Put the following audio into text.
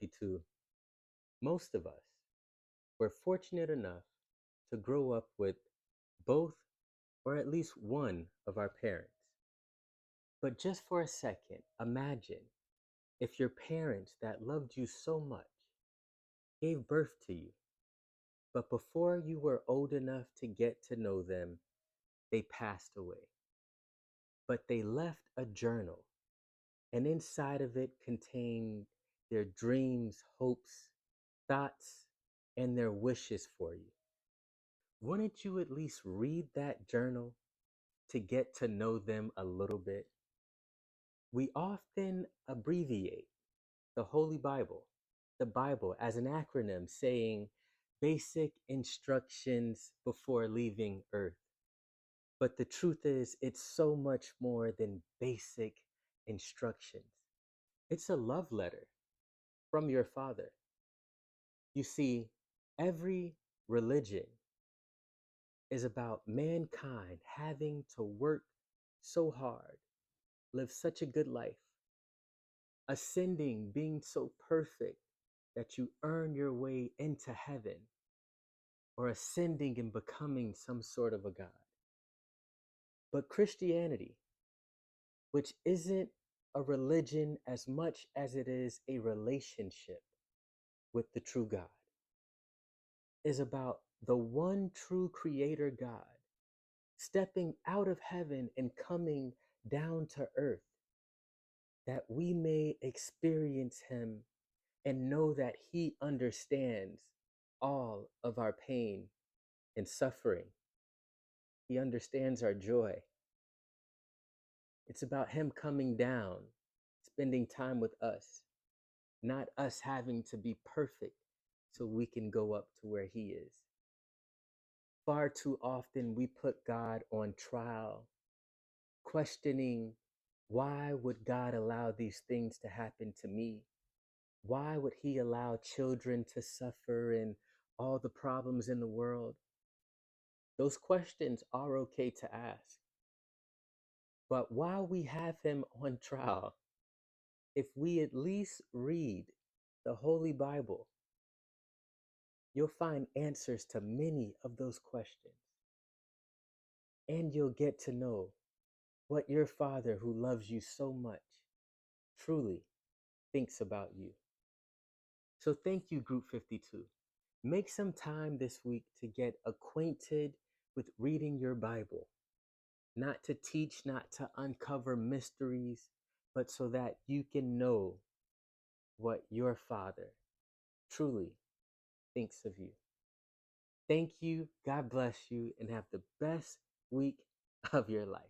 52, most of us were fortunate enough to grow up with both or at least one of our parents. But just for a second, imagine if your parents that loved you so much gave birth to you, but before you were old enough to get to know them, they passed away. But they left a journal, and inside of it contained their dreams, hopes, thoughts, and their wishes for you. Wouldn't you at least read that journal to get to know them a little bit? We often abbreviate the Holy Bible, the Bible, as an acronym saying basic instructions before leaving Earth. But the truth is, it's so much more than basic instructions. It's a love letter from your Father. You see, every religion is about mankind having to work so hard, live such a good life, ascending, being so perfect that you earn your way into heaven, or ascending and becoming some sort of a God. But Christianity, which isn't a religion as much as it is a relationship with the true God, is about the one true creator God stepping out of heaven and coming down to earth that we may experience him and know that he understands all of our pain and suffering. He understands our joy. It's about him coming down, spending time with us, not us having to be perfect so we can go up to where he is. Far too often we put God on trial, questioning, why would God allow these things to happen to me? Why would he allow children to suffer and all the problems in the world? Those questions are okay to ask. But while we have him on trial, if we at least read the Holy Bible, you'll find answers to many of those questions. And you'll get to know what your Father, who loves you so much, truly thinks about you. So thank you, Group 52. Make some time this week to get acquainted with reading your Bible, not to teach, not to uncover mysteries, but so that you can know what your Father truly thinks of you. Thank you, God bless you, and have the best week of your life.